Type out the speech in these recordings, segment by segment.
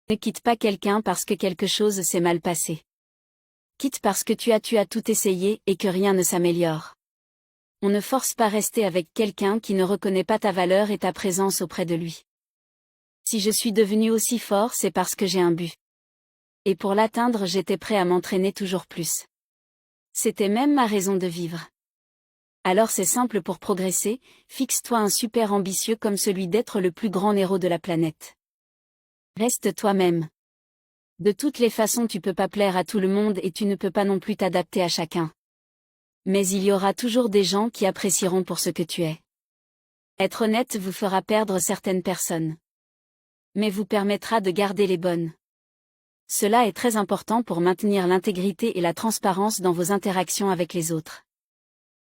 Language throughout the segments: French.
Ne quitte pas quelqu'un parce que quelque chose s'est mal passé. Quitte parce que tu as tout essayé et que rien ne s'améliore. On ne force pas rester avec quelqu'un qui ne reconnaît pas ta valeur et ta présence auprès de lui. Si je suis devenu aussi fort, c'est parce que j'ai un but. Et pour l'atteindre, j'étais prêt à m'entraîner toujours plus. C'était même ma raison de vivre. Alors c'est simple pour progresser, fixe-toi un super ambitieux comme celui d'être le plus grand héros de la planète. Reste toi-même. De toutes les façons tu peux pas plaire à tout le monde et tu ne peux pas non plus t'adapter à chacun. Mais il y aura toujours des gens qui apprécieront pour ce que tu es. Être honnête vous fera perdre certaines personnes. Mais vous permettra de garder les bonnes. Cela est très important pour maintenir l'intégrité et la transparence dans vos interactions avec les autres.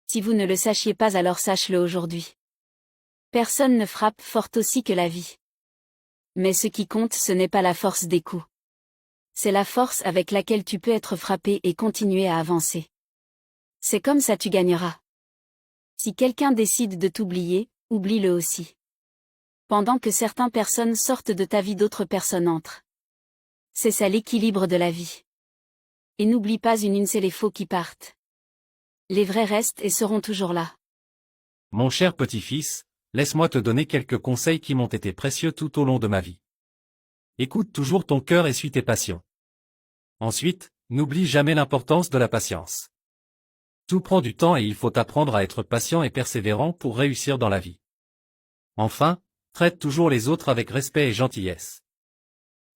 Si vous ne le sachiez pas, alors sache-le aujourd'hui. Personne ne frappe fort aussi que la vie. Mais ce qui compte, ce n'est pas la force des coups. C'est la force avec laquelle tu peux être frappé et continuer à avancer. C'est comme ça tu gagneras. Si quelqu'un décide de t'oublier, oublie-le aussi. Pendant que certaines personnes sortent de ta vie, d'autres personnes entrent. C'est ça l'équilibre de la vie. Et n'oublie pas c'est les faux qui partent. Les vrais restent et seront toujours là. Mon cher petit-fils, laisse-moi te donner quelques conseils qui m'ont été précieux tout au long de ma vie. Écoute toujours ton cœur et suis tes passions. Ensuite, n'oublie jamais l'importance de la patience. Tout prend du temps et il faut apprendre à être patient et persévérant pour réussir dans la vie. Enfin, traite toujours les autres avec respect et gentillesse.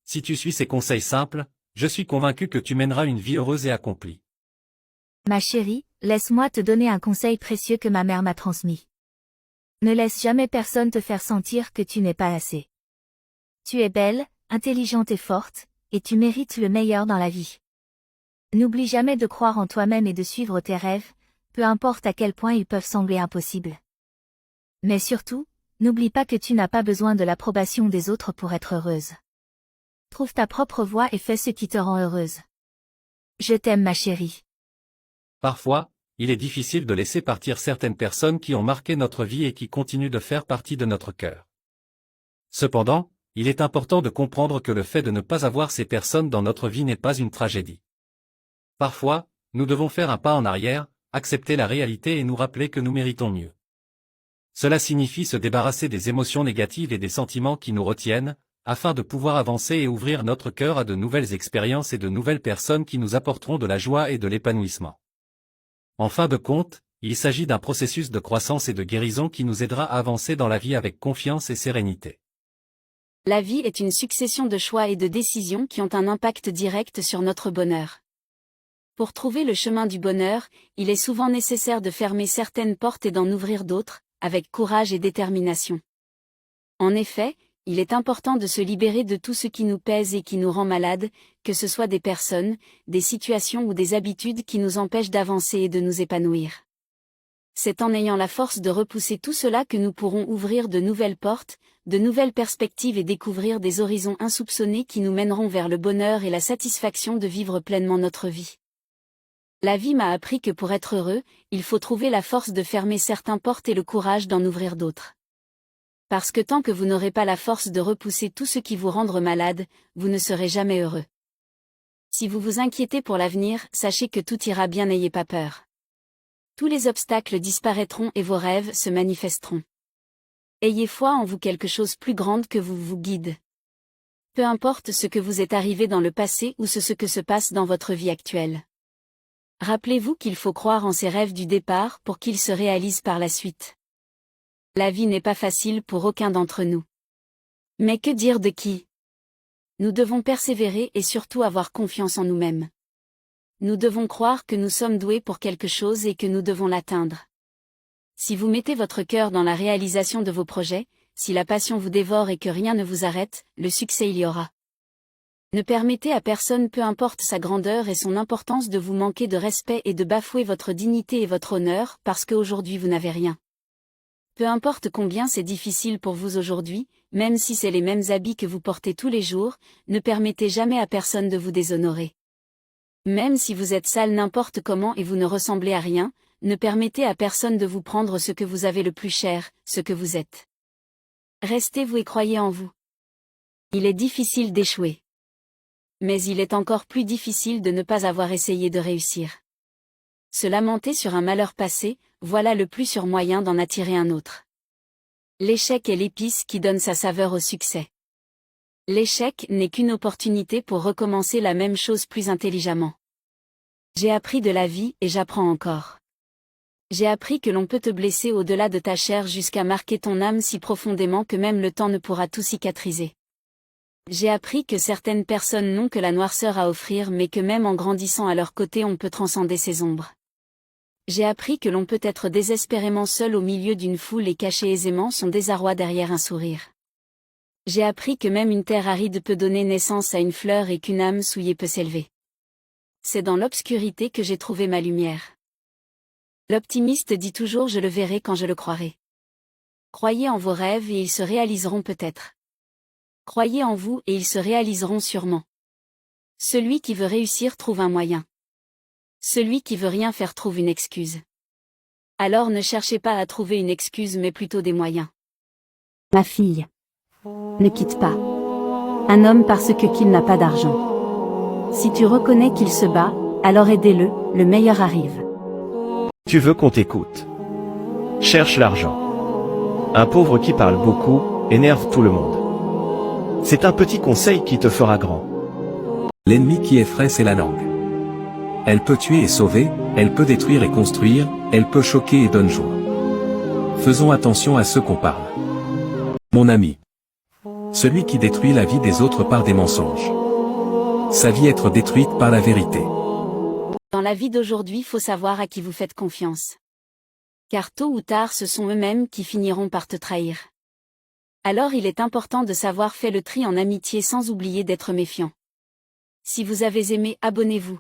Si tu suis ces conseils simples, je suis convaincu que tu mèneras une vie heureuse et accomplie. Ma chérie, laisse-moi te donner un conseil précieux que ma mère m'a transmis. Ne laisse jamais personne te faire sentir que tu n'es pas assez. Tu es belle, intelligente et forte, et tu mérites le meilleur dans la vie. N'oublie jamais de croire en toi-même et de suivre tes rêves, peu importe à quel point ils peuvent sembler impossibles. Mais surtout, n'oublie pas que tu n'as pas besoin de l'approbation des autres pour être heureuse. Trouve ta propre voie et fais ce qui te rend heureuse. Je t'aime ma chérie. Parfois, il est difficile de laisser partir certaines personnes qui ont marqué notre vie et qui continuent de faire partie de notre cœur. Cependant, il est important de comprendre que le fait de ne pas avoir ces personnes dans notre vie n'est pas une tragédie. Parfois, nous devons faire un pas en arrière, accepter la réalité et nous rappeler que nous méritons mieux. Cela signifie se débarrasser des émotions négatives et des sentiments qui nous retiennent, afin de pouvoir avancer et ouvrir notre cœur à de nouvelles expériences et de nouvelles personnes qui nous apporteront de la joie et de l'épanouissement. En fin de compte, il s'agit d'un processus de croissance et de guérison qui nous aidera à avancer dans la vie avec confiance et sérénité. La vie est une succession de choix et de décisions qui ont un impact direct sur notre bonheur. Pour trouver le chemin du bonheur, il est souvent nécessaire de fermer certaines portes et d'en ouvrir d'autres, avec courage et détermination. En effet, il est important de se libérer de tout ce qui nous pèse et qui nous rend malades, que ce soit des personnes, des situations ou des habitudes qui nous empêchent d'avancer et de nous épanouir. C'est en ayant la force de repousser tout cela que nous pourrons ouvrir de nouvelles portes, de nouvelles perspectives et découvrir des horizons insoupçonnés qui nous mèneront vers le bonheur et la satisfaction de vivre pleinement notre vie. La vie m'a appris que pour être heureux, il faut trouver la force de fermer certaines portes et le courage d'en ouvrir d'autres. Parce que tant que vous n'aurez pas la force de repousser tout ce qui vous rendre malade, vous ne serez jamais heureux. Si vous vous inquiétez pour l'avenir, sachez que tout ira bien, n'ayez pas peur. Tous les obstacles disparaîtront et vos rêves se manifesteront. Ayez foi en vous, quelque chose plus grande que vous guide. Peu importe ce que vous est arrivé dans le passé ou ce que se passe dans votre vie actuelle. Rappelez-vous qu'il faut croire en ses rêves du départ pour qu'ils se réalisent par la suite. La vie n'est pas facile pour aucun d'entre nous. Mais que dire de qui? Nous devons persévérer et surtout avoir confiance en nous-mêmes. Nous devons croire que nous sommes doués pour quelque chose et que nous devons l'atteindre. Si vous mettez votre cœur dans la réalisation de vos projets, si la passion vous dévore et que rien ne vous arrête, le succès il y aura. Ne permettez à personne, peu importe sa grandeur et son importance, de vous manquer de respect et de bafouer votre dignité et votre honneur parce qu'aujourd'hui vous n'avez rien. Peu importe combien c'est difficile pour vous aujourd'hui, même si c'est les mêmes habits que vous portez tous les jours, ne permettez jamais à personne de vous déshonorer. Même si vous êtes sale n'importe comment et vous ne ressemblez à rien, ne permettez à personne de vous prendre ce que vous avez le plus cher, ce que vous êtes. Restez vous et croyez en vous. Il est difficile d'échouer. Mais il est encore plus difficile de ne pas avoir essayé de réussir. Se lamenter sur un malheur passé, voilà le plus sûr moyen d'en attirer un autre. L'échec est l'épice qui donne sa saveur au succès. L'échec n'est qu'une opportunité pour recommencer la même chose plus intelligemment. J'ai appris de la vie et j'apprends encore. J'ai appris que l'on peut te blesser au-delà de ta chair jusqu'à marquer ton âme si profondément que même le temps ne pourra tout cicatriser. J'ai appris que certaines personnes n'ont que la noirceur à offrir mais que même en grandissant à leur côté on peut transcender ces ombres. J'ai appris que l'on peut être désespérément seul au milieu d'une foule et cacher aisément son désarroi derrière un sourire. J'ai appris que même une terre aride peut donner naissance à une fleur et qu'une âme souillée peut s'élever. C'est dans l'obscurité que j'ai trouvé ma lumière. L'optimiste dit toujours je le verrai quand je le croirai. Croyez en vos rêves et ils se réaliseront peut-être. Croyez en vous et ils se réaliseront sûrement. Celui qui veut réussir trouve un moyen. Celui qui veut rien faire trouve une excuse. Alors ne cherchez pas à trouver une excuse mais plutôt des moyens. Ma fille. Ne quitte pas un homme parce qu'il n'a pas d'argent. Si tu reconnais qu'il se bat, alors aidez-le, le meilleur arrive. Tu veux qu'on t'écoute. Cherche l'argent. Un pauvre qui parle beaucoup, énerve tout le monde. C'est un petit conseil qui te fera grand. L'ennemi qui effraie, c'est la langue. Elle peut tuer et sauver, elle peut détruire et construire, elle peut choquer et donne joie. Faisons attention à ceux qu'on parle. Mon ami. Celui qui détruit la vie des autres par des mensonges. Sa vie être détruite par la vérité. Dans la vie d'aujourd'hui, faut savoir à qui vous faites confiance. Car tôt ou tard, ce sont eux-mêmes qui finiront par te trahir. Alors il est important de savoir faire le tri en amitié sans oublier d'être méfiant. Si vous avez aimé, abonnez-vous.